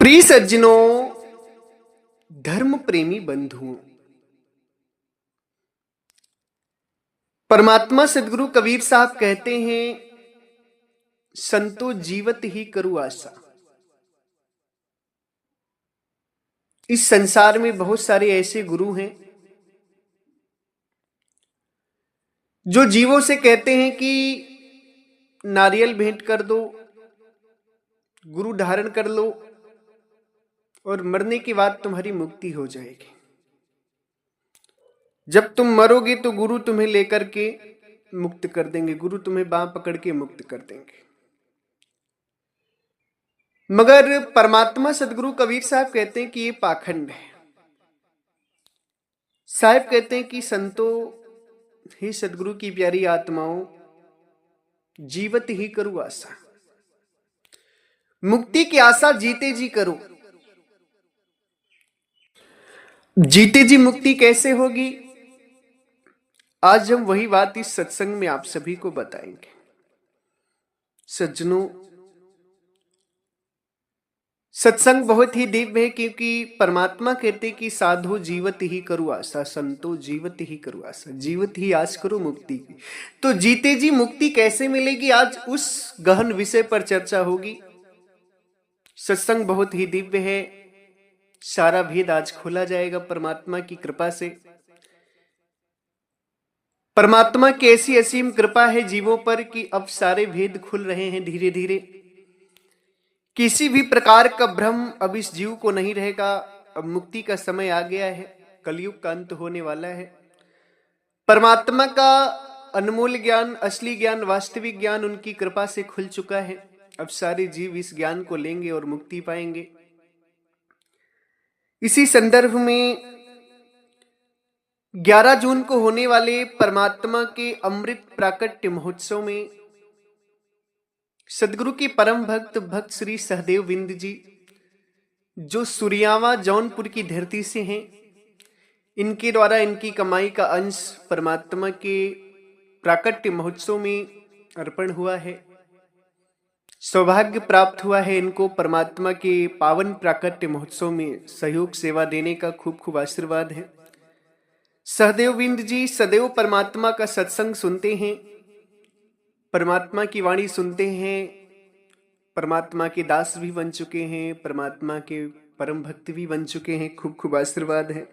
प्रिय सज्जनों, धर्म प्रेमी बंधुओं, परमात्मा सदगुरु कबीर साहब कहते हैं, संतो जीवत ही करु आशा। इस संसार में बहुत सारे ऐसे गुरु हैं जो जीवों से कहते हैं कि नारियल भेंट कर दो, गुरु धारण कर लो और मरने के बाद तुम्हारी मुक्ति हो जाएगी। जब तुम मरोगे तो गुरु तुम्हें लेकर के मुक्त कर देंगे, गुरु तुम्हें बांह पकड़ के मुक्त कर देंगे। मगर परमात्मा सदगुरु कबीर साहब कहते हैं कि ये पाखंड है। साहब कहते हैं कि संतो, हे सदगुरु की प्यारी आत्माओं, जीवत ही करो आशा। मुक्ति की आशा जीते जी करो। जीते जी मुक्ति कैसे होगी, आज हम वही बात इस सत्संग में आप सभी को बताएंगे। सज्जनों, सत्संग बहुत ही दिव्य है, क्योंकि परमात्मा कहते कि साधु जीवत ही करो आशा, संतो जीवत ही करो आशा, जीवत ही आस करो मुक्ति की। तो जीते जी मुक्ति कैसे मिलेगी, आज उस गहन विषय पर चर्चा होगी। सत्संग बहुत ही दिव्य है, सारा भेद आज खोला जाएगा परमात्मा की कृपा से। परमात्मा की ऐसी असीम कृपा है जीवों पर कि अब सारे भेद खुल रहे हैं धीरे धीरे। किसी भी प्रकार का भ्रम अब इस जीव को नहीं रहेगा। अब मुक्ति का समय आ गया है, कलयुग का अंत होने वाला है। परमात्मा का अनमोल ज्ञान, असली ज्ञान, वास्तविक ज्ञान उनकी कृपा से खुल चुका है। अब सारे जीव इस ज्ञान को लेंगे और मुक्ति पाएंगे। इसी संदर्भ में 11 जून को होने वाले परमात्मा के अमृत प्राकट्य महोत्सव में सदगुरु के परम भक्त श्री सहदेव बिंद जी, जो सुरियावा जौनपुर की धरती से हैं, इनके द्वारा इनकी कमाई का अंश परमात्मा के प्राकट्य महोत्सव में अर्पण हुआ है। सौभाग्य प्राप्त हुआ है इनको परमात्मा के पावन प्राकट्य महोत्सव में सहयोग सेवा देने का। खूब खूब आशीर्वाद है। सहदेव बिंद जी सदैव परमात्मा का सत्संग सुनते हैं, परमात्मा की वाणी सुनते हैं, परमात्मा के दास भी बन चुके हैं, परमात्मा के परम भक्त भी बन चुके हैं। खूब खूब आशीर्वाद है।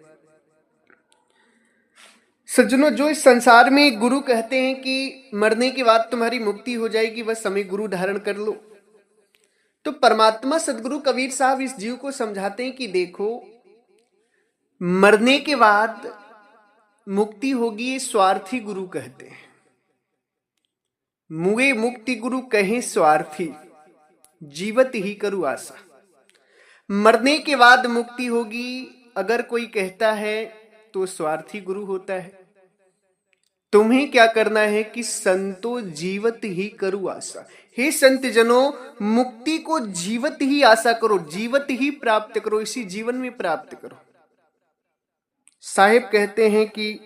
सज्जनों, जो इस संसार में गुरु कहते हैं कि मरने के बाद तुम्हारी मुक्ति हो जाएगी, बस हमें गुरु धारण कर लो, तो परमात्मा सदगुरु कबीर साहब इस जीव को समझाते हैं कि देखो, मरने के बाद मुक्ति होगी, ये स्वार्थी गुरु कहते हैं। मुए मुक्ति गुरु कहें स्वार्थी, जीवत ही करू आशा। मरने के बाद मुक्ति होगी अगर कोई कहता है तो स्वार्थी गुरु होता है। तुम्हें क्या करना है कि संतो जीवत ही करू आशा। हे संत जनों, मुक्ति को जीवत ही आशा करो, जीवत ही प्राप्त करो, इसी जीवन में प्राप्त करो। साहिब कहते हैं कि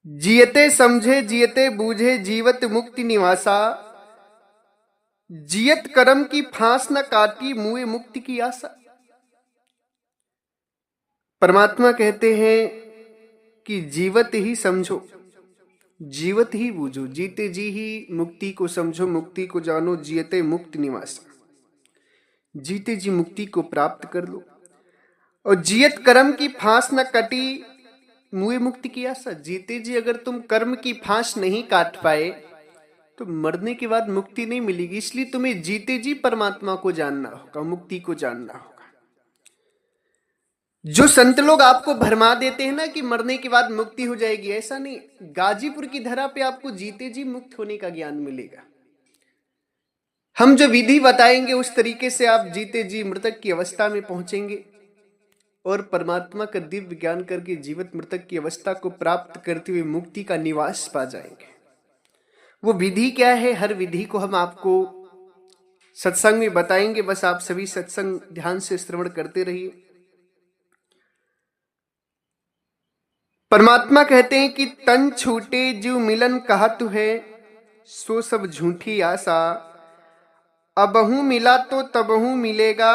जियते समझे जियते बूझे जीवत मुक्ति निवासा, जियत कर्म की फांस न काटी मुए मुक्ति की आशा। परमात्मा कहते हैं कि जीवत ही समझो, जीवत ही बूझो, जीते जी ही मुक्ति को समझो, मुक्ति को जानो, जियते मुक्ति निवासा, जीते जी मुक्ति को प्राप्त कर लो। और जियत कर्म की फांस न कटी मुए मुक्ति की आशा। जीते जी अगर तुम कर्म की फांस नहीं काट पाए तो मरने के बाद मुक्ति नहीं मिलेगी। इसलिए तुम्हें जीते जी परमात्मा को जानना होगा, मुक्ति को जानना होगा। जो संत लोग आपको भरमा देते हैं ना कि मरने के बाद मुक्ति हो जाएगी, ऐसा नहीं। गाजीपुर की धरा पे आपको जीते जी मुक्त होने का ज्ञान मिलेगा। हम जो विधि बताएंगे उस तरीके से आप जीते जी मृतक की अवस्था में पहुंचेंगे और परमात्मा का दिव्य ज्ञान करके जीवित मृतक की अवस्था को प्राप्त करते हुए मुक्ति का निवास पा जाएंगे। वो विधि क्या है, हर विधि को हम आपको सत्संग में बताएंगे। बस आप सभी सत्संग ध्यान से श्रवण करते रहिए। परमात्मा कहते हैं कि तन छूटे जीव मिलन कहत है, सो सब झूठी आशा, अबहू मिला तो तबहू मिलेगा,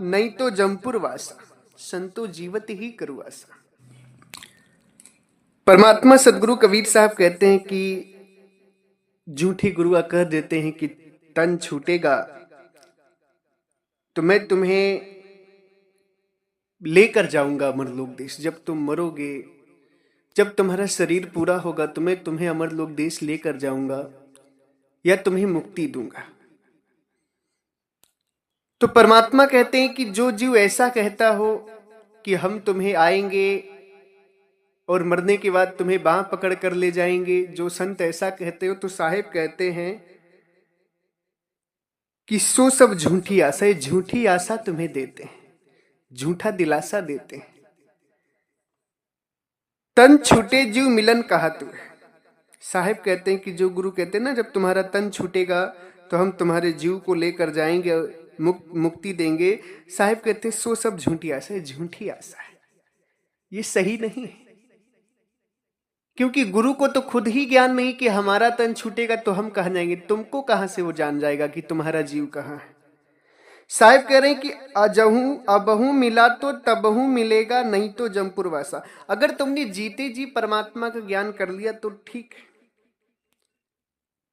नहीं तो जमपुर वासा, संतो जीवत ही करुआसा। परमात्मा सदगुरु कबीर साहब कहते हैं कि झूठे गुरुआ कह देते हैं कि तन छूटेगा तो मैं तुम्हें लेकर जाऊंगा अमरलोक देश। जब तुम मरोगे, जब तुम्हारा शरीर पूरा होगा तो मैं तुम्हें अमरलोक देश लेकर जाऊंगा या तुम्हें मुक्ति दूंगा। तो परमात्मा कहते हैं कि जो जीव ऐसा कहता हो कि हम तुम्हें आएंगे और मरने के बाद तुम्हें बांह पकड़ कर ले जाएंगे, जो संत ऐसा कहते हो, तो साहिब कहते हैं कि सो सब झूठी आशा, ये झूठी आशा तुम्हें देते हैं, झूठा दिलासा देते हैं। तन छूटे जीव मिलन कहा तू है। साहिब कहते हैं कि जो गुरु कहते हैं ना, जब तुम्हारा तन छूटेगा तो हम तुम्हारे जीव को लेकर जाएंगे, मुक्ति देंगे। साहिब कहते हैं सो सब झूठी आशा है, झूठी आशा है, ये सही नहीं है। क्योंकि गुरु को तो खुद ही ज्ञान नहीं कि हमारा तन छूटेगा तो हम कहां जाएंगे। तुमको कहां से वो जान जाएगा कि तुम्हारा जीव कहां है। साहिब कह रहे हैं कि अजहू अबहू मिला तो तबहू मिलेगा, नहीं तो जमपुर वासा। अगर तुमने जीते जी परमात्मा का ज्ञान कर लिया तो ठीक है,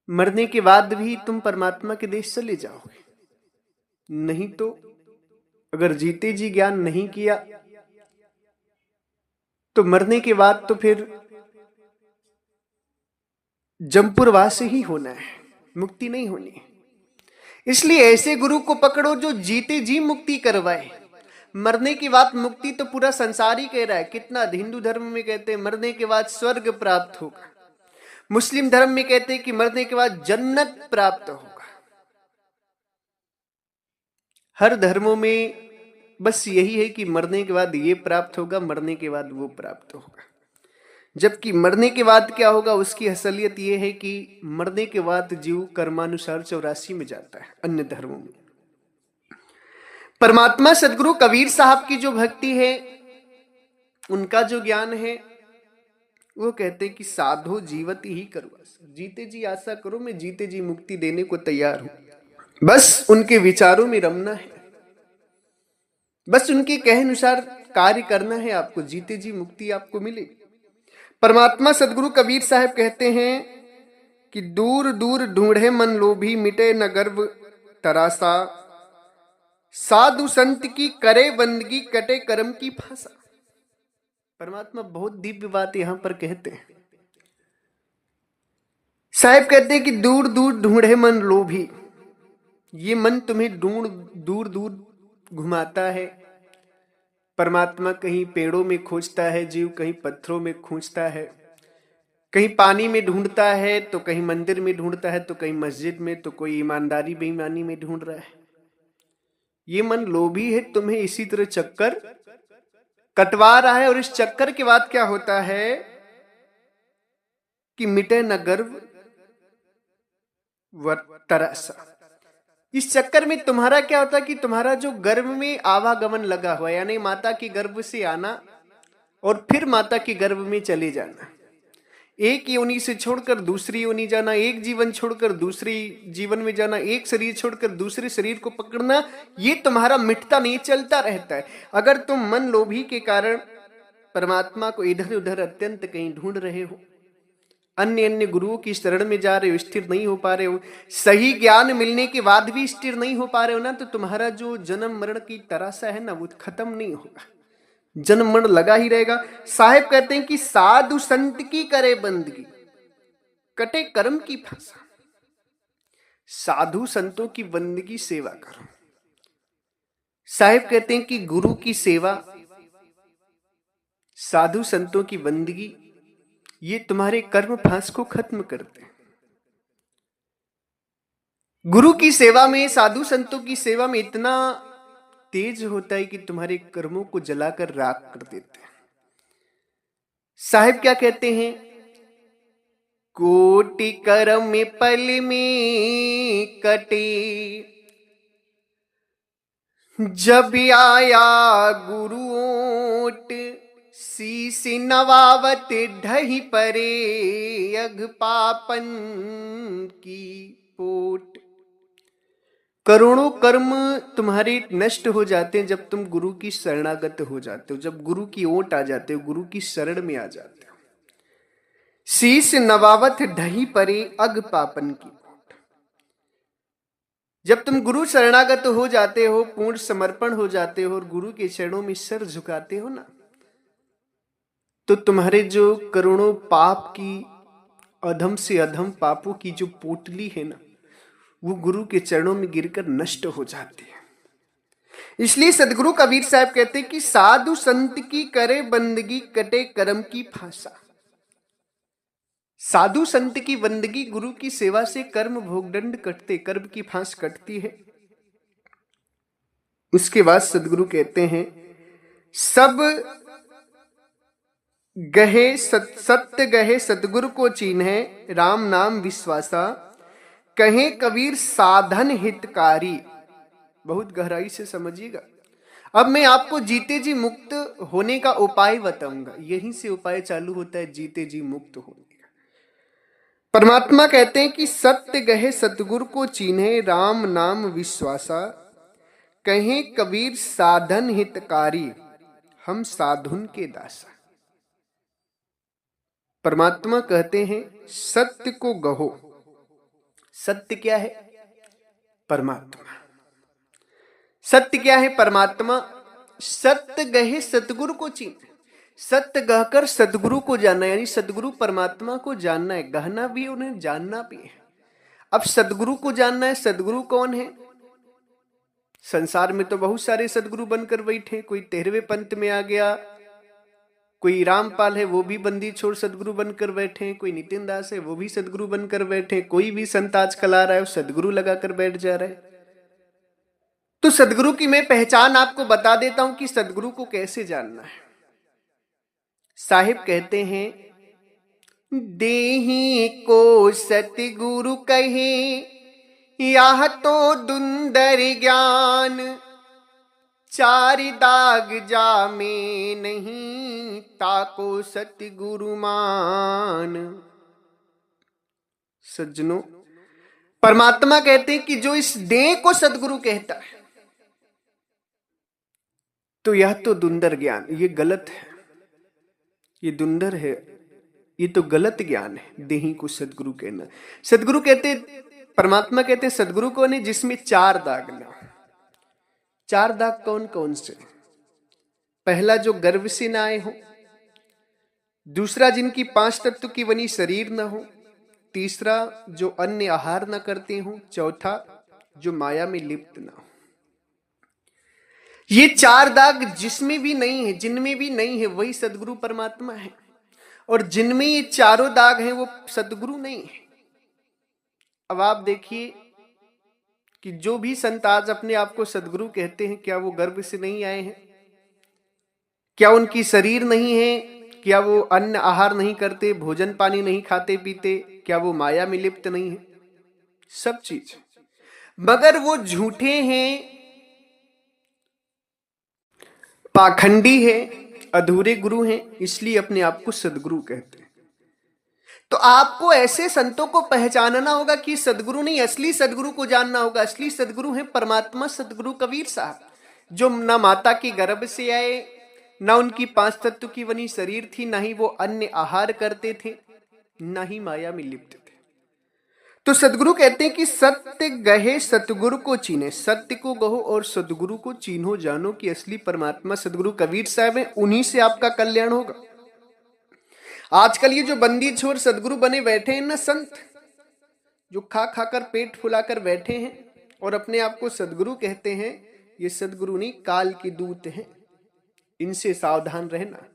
मरने के बाद भी तुम परमात्मा के देश चले जाओगे। नहीं तो अगर जीते जी ज्ञान नहीं किया तो मरने के बाद तो फिर जमपुरवास ही होना है, मुक्ति नहीं होनी है। इसलिए ऐसे गुरु को पकड़ो जो जीते जी मुक्ति करवाए। मरने के बाद मुक्ति तो पूरा संसार ही कह रहा है। कितना हिंदू धर्म में कहते हैं मरने के बाद स्वर्ग प्राप्त होगा, मुस्लिम धर्म में कहते हैं कि मरने के बाद जन्नत प्राप्त होगा। हर धर्मों में बस यही है कि मरने के बाद ये प्राप्त होगा, मरने के बाद वो प्राप्त होगा। जबकि मरने के बाद क्या होगा, उसकी असलियत यह है कि मरने के बाद जीव कर्मानुसार 84 में जाता है। अन्य धर्मों में परमात्मा सदगुरु कबीर साहब की जो भक्ति है, उनका जो ज्ञान है, वो कहते हैं कि साधो जीवती ही करो, जीते जी आशा करो, मैं जीते जी मुक्ति देने को तैयार हूं। बस उनके विचारों में रमना है, बस उनके कहे अनुसार कार्य करना है, आपको जीते जी मुक्ति आपको मिलेगी। परमात्मा सदगुरु कबीर साहब कहते हैं कि दूर दूर ढूंढे मन लोभी, मिटे न गर्व तरासा, साधु संत की करे बंदगी, कटे कर्म की फांसा। परमात्मा बहुत दिव्य बात यहां पर कहते हैं। साहब कहते हैं कि दूर दूर ढूंढे मन लोभी, ये मन तुम्हें दूर दूर घुमाता है। परमात्मा कहीं पेड़ों में खोजता है, जीव कहीं पत्थरों में खोजता है, कहीं पानी में ढूंढता है, तो कहीं मंदिर में ढूंढता है, तो कहीं मस्जिद में, तो कोई ईमानदारी बेईमानी में ढूंढ रहा है। ये मन लोभी है, तुम्हें इसी तरह चक्कर कटवा रहा है। और इस चक्कर के बाद क्या होता है कि मिटे न गर्व व तरसा। इस चक्कर में तुम्हारा क्या होता है कि तुम्हारा जो गर्भ में आवागमन लगा हुआ, यानी माता के गर्भ से आना और फिर माता के गर्भ में चले जाना, एक योनि से छोड़कर दूसरी योनि जाना, एक जीवन छोड़कर दूसरी जीवन में जाना, एक शरीर छोड़कर दूसरे शरीर को पकड़ना, ये तुम्हारा मिटता नहीं, चलता रहता है। अगर तुम मन लोभी के कारण परमात्मा को इधर उधर अत्यंत कहीं ढूंढ रहे हो, अन्य अन्य गुरुओं की शरण में जा रहे हो, स्थिर नहीं हो पा रहे हो, सही ज्ञान मिलने के बाद भी स्थिर नहीं हो पा रहे हो ना, तो तुम्हारा जो जन्म मरण की तरासा है ना, वो खत्म नहीं होगा, जन्म मरण लगा ही रहेगा। साहिब कहते हैं कि साधु संत की करे बंदगी, कटे कर्म की फांसा। साधु संतों की बंदगी सेवा करो। साहिब कहते हैं कि गुरु की सेवा, साधु संतों की बंदगी, ये तुम्हारे कर्म फांस को खत्म करते हैं। गुरु की सेवा में, साधु संतों की सेवा में इतना तेज होता है कि तुम्हारे कर्मों को जलाकर राख कर देते हैं। साहिब क्या कहते हैं, कोटि कर्म में पल में कटे, जब आया गुरु ओट, शीश नवावत ढही परे, अघ पापन की पोट। करोड़ों कर्म तुम्हारे नष्ट हो जाते हैं जब तुम गुरु की शरणागत हो जाते हो, जब गुरु की ओट आ जाते हो, गुरु की शरण में आ जाते हो। शीश नवावत ढही परे अग पापन की। जब तुम गुरु शरणागत हो जाते हो, पूर्ण समर्पण हो जाते हो और गुरु के चरणों में सिर झुकाते हो ना, तो तुम्हारे जो करोड़ों पाप की, अधम से अधम पापों की जो पोटली है ना, वो गुरु के चरणों में गिरकर नष्ट हो जाती है। इसलिए सदगुरु कबीर साहब कहते कि साधु संत की करे बंदगी कटे कर्म की फांसा। साधु संत की बंदगी, गुरु की सेवा से कर्म भोगदंड कटते, कर्म की फांस कटती है। उसके बाद सदगुरु कहते हैं सब गहे सत्य गहे सतगुरु को चीन्हे राम नाम विश्वासा, कहे कबीर साधन हितकारी। बहुत गहराई से समझिएगा। अब मैं आपको जीते जी मुक्त होने का उपाय बताऊंगा। यहीं से उपाय चालू होता है जीते जी मुक्त होने का। परमात्मा कहते हैं कि सत्य गहे सतगुरु को चीन्हे राम नाम विश्वासा, कहे कबीर साधन हितकारी हम साधुन के दासा। परमात्मा कहते हैं सत्य को गहो। सत्य क्या है? परमात्मा। सत्य क्या है? परमात्मा। सत्य गहे सतगुरु को चीन। सत्य गहकर सतगुरु को जानना, यानी सतगुरु परमात्मा को जानना है। गहना भी, उन्हें जानना भी है। अब सतगुरु को जानना है। सतगुरु कौन है? संसार में तो बहुत सारे सतगुरु बनकर बैठे। कोई 13वें पंथ में आ गया, कोई रामपाल है वो भी बंदी छोड़ सदगुरु बनकर बैठे, कोई नितिन दास है वो भी सदगुरु बनकर बैठे, कोई भी संत आजकल आ रहा है वो सदगुरु लगाकर बैठ जा रहा है। तो सदगुरु की मैं पहचान आपको बता देता हूं कि सदगुरु को कैसे जानना है। साहिब कहते हैं देही को सतगुरु कहे यह तो दुंदर ज्ञान, चार दाग जामे नहीं ताको सतगुरु मान। सज्जनों, परमात्मा कहते हैं कि जो इस देह को सतगुरु कहता है तो यह तो दुंदर ज्ञान, ये गलत है, ये दुंदर है, ये तो गलत ज्ञान है देही को सतगुरु कहना। सतगुरु कहते, परमात्मा कहते सतगुरु कौन है? जिसमें चार दाग ना। चार दाग कौन कौन से? पहला जो गर्भ से ना आए हो, दूसरा जिनकी 5 तत्व की बनी शरीर ना हो, तीसरा जो अन्य आहार ना करते हो, चौथा जो माया में लिप्त ना हो। ये चार दाग जिसमें भी नहीं है, जिनमें भी नहीं है, वही सदगुरु परमात्मा है। और जिनमें ये चारों दाग हैं वो सदगुरु नहीं है। अब आप देखिए कि जो भी संत आज अपने आप को सदगुरु कहते हैं, क्या वो गर्भ से नहीं आए हैं? क्या उनकी शरीर नहीं है? क्या वो अन्न आहार नहीं करते, भोजन पानी नहीं खाते पीते? क्या वो माया में लिप्त नहीं है? सब चीज, मगर वो झूठे हैं, पाखंडी है, अधूरे गुरु हैं, इसलिए अपने आप को सदगुरु कहते हैं। तो आपको ऐसे संतों को पहचानना होगा कि सदगुरु नहीं, असली सदगुरु को जानना होगा। असली सदगुरु है परमात्मा सदगुरु कबीर साहब, जो न माता के गर्भ से आए, न उनकी 5 तत्व की बनी शरीर थी, न ही वो अन्य आहार करते थे, न ही माया में लिप्त थे। तो सदगुरु कहते हैं कि सत्य गहे सतगुरु को चीने। सत्य को गहो और सदगुरु को चीन्हो, जानो कि असली परमात्मा सदगुरु कबीर साहब है। उन्हीं से आपका कल्याण होगा। आजकल ये जो बंदी छोर सदगुरु बने बैठे हैं ना संत, जो खा खाकर पेट फुलाकर बैठे हैं और अपने आप को सदगुरु कहते हैं, ये सदगुरु नहीं, काल के दूत हैं। इनसे सावधान रहना।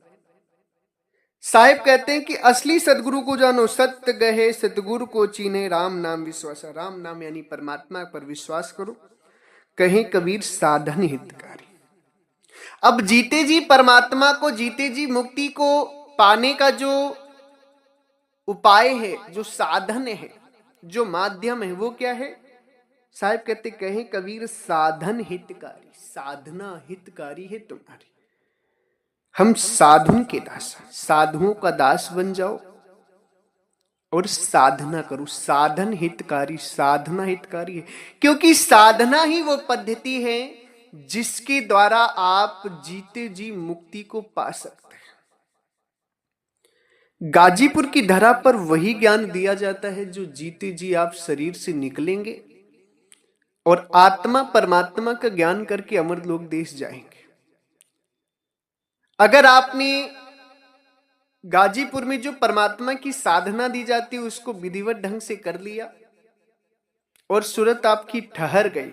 साहिब कहते हैं कि असली सदगुरु को जानो, सत्य गहे सतगुरु को चीने राम नाम विश्वास। राम नाम यानी परमात्मा पर विश्वास करो, कहे कबीर साधन हितकारी। अब जीते जी परमात्मा को, जीते जी मुक्ति को पाने का जो उपाय है, जो साधन है, जो माध्यम है, वो क्या है? साहिब कहते कहे कबीर साधन हितकारी। साधना हितकारी है तुम्हारी। हम साधुओं के दास, साधुओं का दास बन जाओ, और साधना करो। साधन हितकारी, साधना हितकारी है, क्योंकि साधना ही वो पद्धति है जिसके द्वारा आप जीते जी मुक्ति को पा सकते हैं। गाजीपुर की धरा पर वही ज्ञान दिया जाता है जो जीते जी आप शरीर से निकलेंगे और आत्मा परमात्मा का ज्ञान करके अमरलोक देश जाएंगे। अगर आपने गाजीपुर में जो परमात्मा की साधना दी जाती है उसको विधिवत ढंग से कर लिया और सूरत आपकी ठहर गई,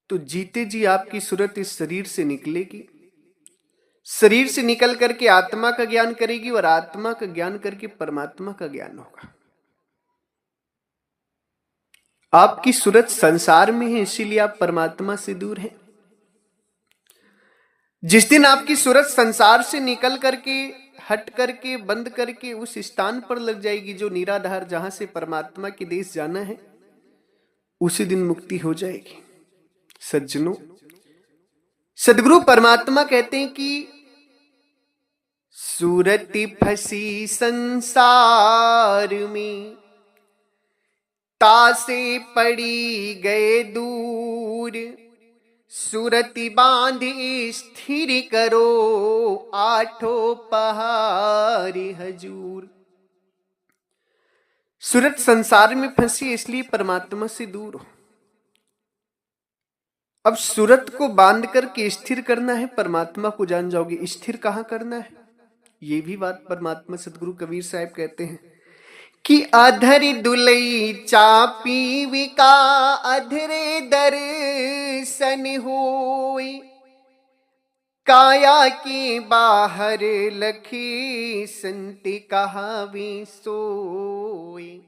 तो जीते जी आपकी सूरत इस शरीर से निकलेगी। शरीर से निकल करके आत्मा का ज्ञान करेगी और आत्मा का ज्ञान करके परमात्मा का ज्ञान होगा। आपकी सूरत संसार में है, इसीलिए आप परमात्मा से दूर हैं। जिस दिन आपकी सूरत संसार से निकल करके, हट करके, बंद करके उस स्थान पर लग जाएगी जो निराधार, जहां से परमात्मा के देश जाना है, उसी दिन मुक्ति हो जाएगी। सज्जनों, सदगुरु परमात्मा कहते हैं कि सूरति फंसी संसार में, तासे पड़ी गए दूर, सूरति बांधी स्थिर करो, आठों पहाड़ हजूर। सूरत संसार में फंसी इसलिए परमात्मा से दूर हो। अब सूरत को बांध करके स्थिर करना है, परमात्मा को जान जाओगे। स्थिर कहां करना है, ये भी बात परमात्मा सदगुरु कबीर साहब कहते हैं कि अधर दुलई चापी विका, अधरे दर्शन होई, काया के बाहर लखी, संत कहावे सोई।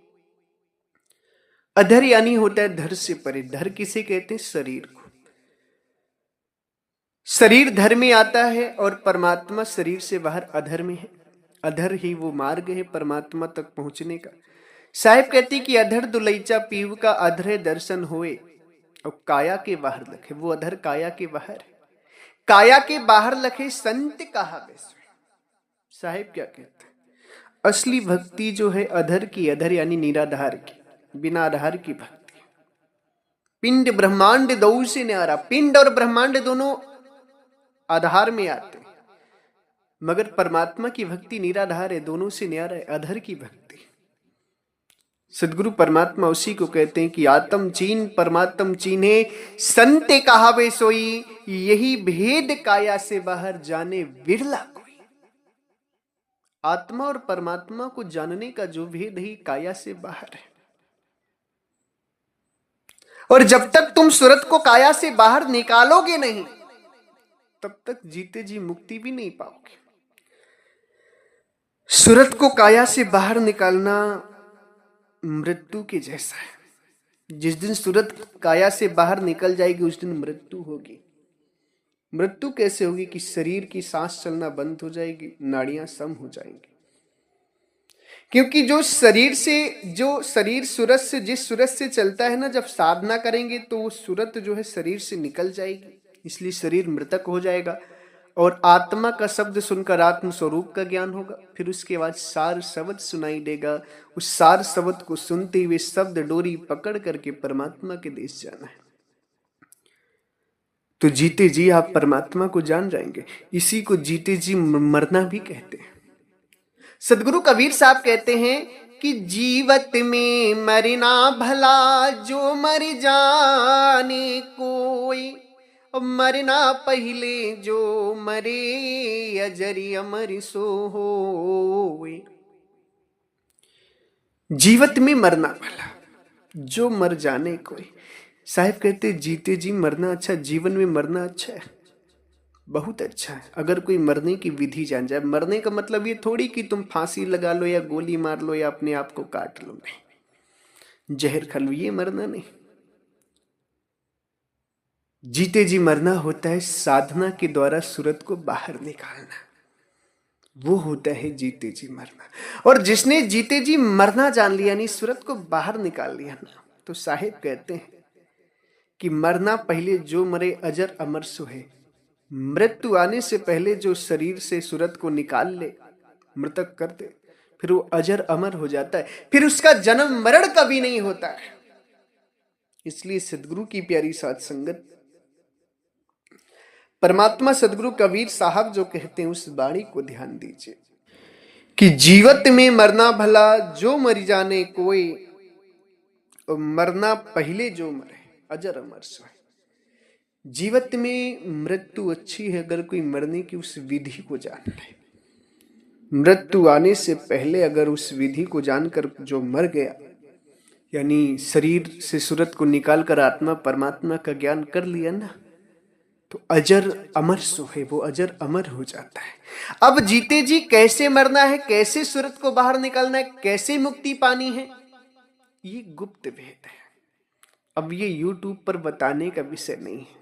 अधर यानी होता है धर से परे। धर किसे कहते हैं, शरीर को। शरीर धर में आता है और परमात्मा शरीर से बाहर अधर में है। अधर ही वो मार्ग है परमात्मा तक पहुंचने का। साहिब कहती कि अधर दुलैचा पीव का, अधरे दर्शन होए, और काया के बाहर लखे। वो अधर काया के बाहर है। काया के बाहर लखे संत कहा बेसो। साहिब क्या कहते हैं, असली भक्ति जो है अधर की, अधर यानी निराधार की, बिना आधार की भक्ति। पिंड ब्रह्मांड दो से न्यारा। पिंड और ब्रह्मांड दोनों आधार में आते, मगर परमात्मा की भक्ति निराधार है, दोनों से न्यारा है, अधर की भक्ति। सदगुरु परमात्मा उसी को कहते हैं कि आत्म चीन परमात्म चीने, संते कहावे सोई, यही भेद काया से बाहर जाने विरला कोई। आत्मा और परमात्मा को जानने का जो भेद ही काया से बाहर है। और जब तक तुम सूरत को काया से बाहर निकालोगे नहीं, तब तक जीते जी मुक्ति भी नहीं पाओगे। सूरत को काया से बाहर निकालना मृत्यु के जैसा है। जिस दिन सूरत काया से बाहर निकल जाएगी उस दिन मृत्यु होगी। मृत्यु कैसे होगी कि शरीर की सांस चलना बंद हो जाएगी, नाड़ियां सम हो जाएंगी। क्योंकि जो शरीर सूरत से, जिस सूरत से चलता है ना, जब साधना करेंगे तो वो सूरत जो है शरीर से निकल जाएगी, इसलिए शरीर मृतक हो जाएगा और आत्मा का शब्द सुनकर आत्म स्वरूप का ज्ञान होगा। फिर उसके बाद सार शब्द सुनाई देगा। उस सार शब्द को सुनते हुए शब्द डोरी पकड़ करके परमात्मा के देश जाना है। तो जीते जी आप परमात्मा को जान जाएंगे। इसी को जीते जी मरना भी कहते हैं। सदगुरु कबीर साहब कहते हैं कि जीवत में मरना भला, जो मर जाने कोई, मरना पहले जो मरे, अजरी अमर सो होए। जीवत में मरना भला, जो मर जाने कोई। साहिब कहते जीते जी मरना अच्छा, जीवन में मरना अच्छा है, बहुत अच्छा है। अगर कोई मरने की विधि जान जाए। मरने का मतलब ये थोड़ी कि तुम फांसी लगा लो या गोली मार लो या अपने आप को काट लो, नहीं, जहर खा लो, ये मरना नहीं। जीते जी मरना होता है साधना के द्वारा सूरत को बाहर निकालना, वो होता है जीते जी मरना। और जिसने जीते जी मरना जान लिया, नहीं सूरत को बाहर निकाल लिया ना, तो साहिब कहते हैं कि मरना पहले जो मरे, अजर अमर सो है। मृत्यु आने से पहले जो शरीर से सूरत को निकाल ले, मृतक कर दे, फिर वो अजर अमर हो जाता है, फिर उसका जन्म मरण कभी नहीं होता है। इसलिए सदगुरु की प्यारी साथ संगत, परमात्मा सदगुरु कबीर साहब जो कहते हैं उस वाणी को ध्यान दीजिए कि जीवत में मरना भला, जो मरी जाने कोई, और मरना पहले जो मरे अजर अमर सोए। जीवत में मृत्यु अच्छी है अगर कोई मरने की उस विधि को जान ले। मृत्यु आने से पहले अगर उस विधि को जानकर जो मर गया, यानी शरीर से सूरत को निकालकर आत्मा परमात्मा का ज्ञान कर लिया ना, तो अजर अमर सोहे, वो अजर अमर हो जाता है। अब जीते जी कैसे मरना है, कैसे सूरत को बाहर निकालना है, कैसे मुक्ति पानी है, ये गुप्त भेद है। अब ये YouTube पर बताने का विषय नहीं है।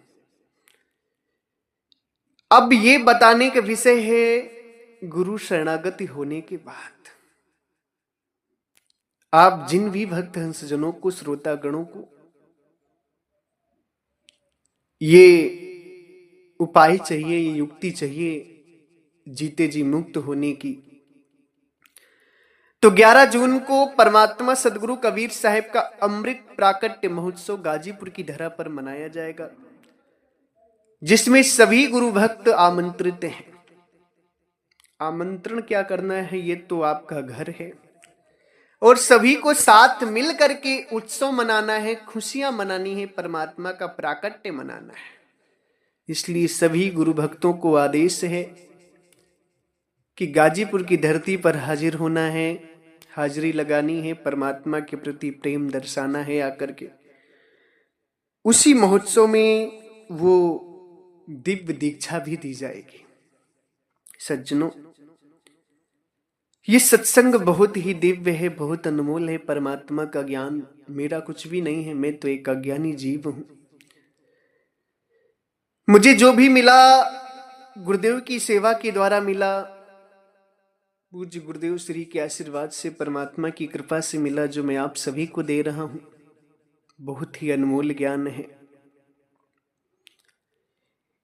अब ये बताने का विषय है गुरु शरणागति होने के बाद। आप जिन भी भक्त हंसजनों को, श्रोतागणों को ये उपाय चाहिए, ये युक्ति चाहिए जीते जी मुक्त होने की, तो 11 जून को परमात्मा सदगुरु कबीर साहब का अमृत प्राकट्य महोत्सव गाजीपुर की धरा पर मनाया जाएगा, जिसमें सभी गुरु भक्त आमंत्रित हैं। आमंत्रण क्या करना है, ये तो आपका घर है, और सभी को साथ मिल करके उत्सव मनाना है, खुशियां मनानी है, परमात्मा का प्राकट्य मनाना है। इसलिए सभी गुरु भक्तों को आदेश है कि गाजीपुर की धरती पर हाजिर होना है, हाजिरी लगानी है, परमात्मा के प्रति प्रेम दर्शाना है आकर के। उसी महोत्सव में वो दिव्य दीक्षा भी दी जाएगी। सज्जनों, ये सत्संग बहुत ही दिव्य है, बहुत अनमोल है। परमात्मा का ज्ञान मेरा कुछ भी नहीं है, मैं तो एक अज्ञानी जीव हूं। मुझे जो भी मिला गुरुदेव की सेवा के द्वारा मिला, पूज्य गुरुदेव श्री के आशीर्वाद से, परमात्मा की कृपा से मिला, जो मैं आप सभी को दे रहा हूं। बहुत ही अनमोल ज्ञान है।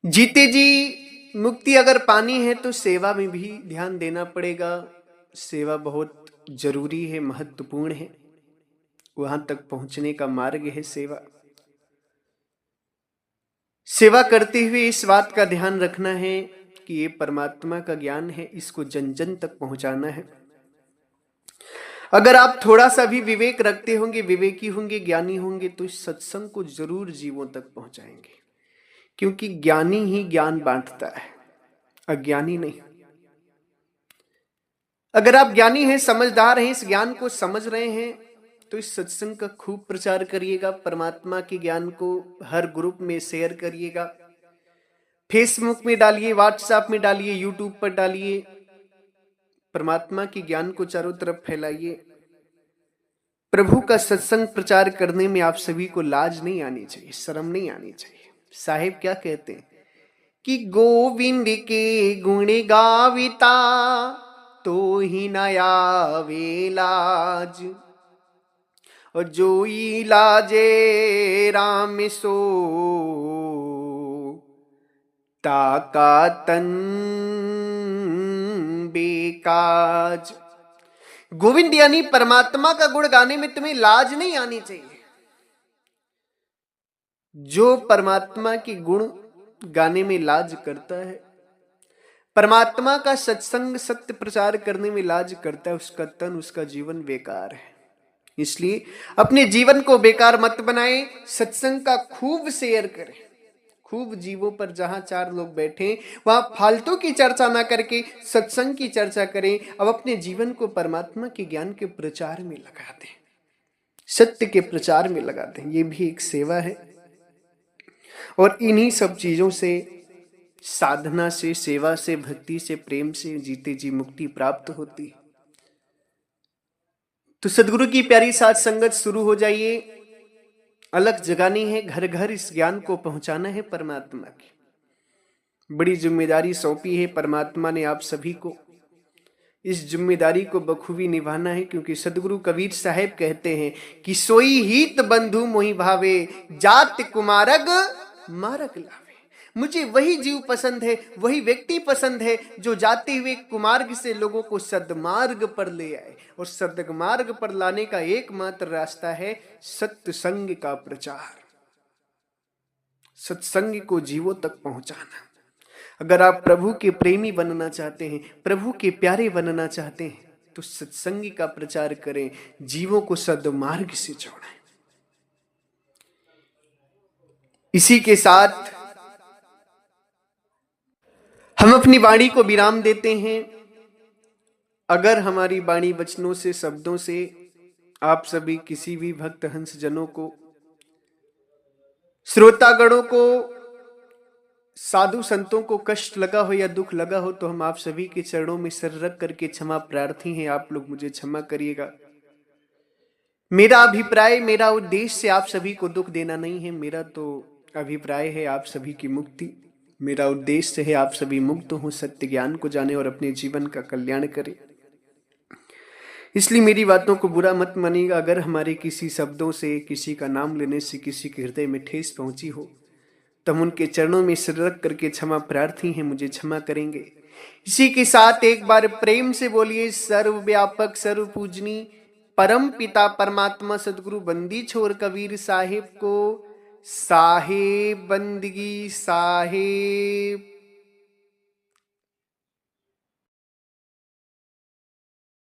जीते जी मुक्ति अगर पानी है तो सेवा में भी ध्यान देना पड़ेगा। सेवा बहुत जरूरी है, महत्वपूर्ण है, वहां तक पहुंचने का मार्ग है सेवा। सेवा करते हुए इस बात का ध्यान रखना है कि ये परमात्मा का ज्ञान है, इसको जन जन तक पहुंचाना है। अगर आप थोड़ा सा भी विवेक रखते होंगे, विवेकी होंगे, ज्ञानी होंगे, तो इस सत्संग को जरूर जीवों तक पहुंचाएंगे, क्योंकि ज्ञानी ही ज्ञान बांटता है, अज्ञानी नहीं। अगर आप ज्ञानी हैं, समझदार हैं, इस ज्ञान को समझ रहे हैं, तो इस सत्संग का खूब प्रचार करिएगा। परमात्मा के ज्ञान को हर ग्रुप में शेयर करिएगा, फेसबुक में डालिए, व्हाट्सएप में डालिए, यूट्यूब पर डालिए। परमात्मा के ज्ञान को चारों तरफ फैलाइए। प्रभु का सत्संग प्रचार करने में आप सभी को लाज नहीं आनी चाहिए, शर्म नहीं आनी चाहिए। साहिब क्या कहते हैं कि गोविंद के गुण गाविता तो ही नया वेलाज, और जो इलाजे राम सो ताका तन बेकाज। गोविंद यानी परमात्मा का गुण गाने में तुम्हें लाज नहीं आनी चाहिए। जो परमात्मा के गुण गाने में लाज करता है, परमात्मा का सत्संग सत्य प्रचार करने में लाज करता है, उसका तन, उसका जीवन बेकार है। इसलिए अपने जीवन को बेकार मत बनाएं, सत्संग का खूब शेयर करें, खूब जीवों पर जहां 4 लोग बैठे वहां फालतू की चर्चा ना करके सत्संग की चर्चा करें। अब अपने जीवन को परमात्मा के ज्ञान के प्रचार में लगा दें, सत्य के प्रचार में लगा दें। ये भी एक सेवा है, और इन्हीं सब चीजों से, साधना से, सेवा से, भक्ति से, प्रेम से जीते जी मुक्ति प्राप्त होती है। तो सदगुरु की प्यारी साथ संगत शुरू हो जाइए। अलग जगानी है, घर घर इस ज्ञान को पहुंचाना है। परमात्मा की बड़ी जिम्मेदारी सौंपी है परमात्मा ने आप सभी को। इस जिम्मेदारी को बखूबी निभाना है, क्योंकि सदगुरु कबीर साहब कहते हैं कि सोई हित बंधु मोहि भावे, जात कुमारग मारक लावे। मुझे वही जीव पसंद है, वही व्यक्ति पसंद है जो जाते हुए कुमार्ग से लोगों को सद्मार्ग पर ले आए। और सद्मार्ग पर लाने का एकमात्र रास्ता है सत्संग का प्रचार, सत्संग को जीवों तक पहुंचाना। अगर आप प्रभु के प्रेमी बनना चाहते हैं, प्रभु के प्यारे बनना चाहते हैं, तो सत्संग का प्रचार करें, जीवों को सद्मार्ग से जोड़ें। इसी के साथ हम अपनी वाणी को विराम देते हैं। अगर हमारी वाणी वचनों से, शब्दों से आप सभी किसी भी भक्त हंस जनों को, श्रोतागणों को, साधु संतों को कष्ट लगा हो या दुख लगा हो, तो हम आप सभी के चरणों में सिर रख करके क्षमा प्रार्थी हैं। आप लोग मुझे क्षमा करिएगा। मेरा अभिप्राय, मेरा उद्देश्य आप सभी को दुख देना नहीं है। मेरा तो अभिप्राय है आप सभी की मुक्ति। मेरा उद्देश्य है आप सभी मुक्त हो, सत्य ज्ञान को जाने और अपने जीवन का कल्याण करें। इसलिए मेरी बातों को बुरा मत मानिएगा। अगर हमारे किसी शब्दों से, किसी का नाम लेने से किसी के हृदय में ठेस पहुंची हो, तो हम उनके चरणों में सिर रख करके क्षमा प्रार्थी हैं, मुझे क्षमा करेंगे। इसी के साथ एक बार प्रेम से बोलिए, सर्वव्यापक सर्व पूजनी परम पिता परमात्मा सदगुरु बंदी छोर कबीर साहिब को साहेब बंदगी साहेब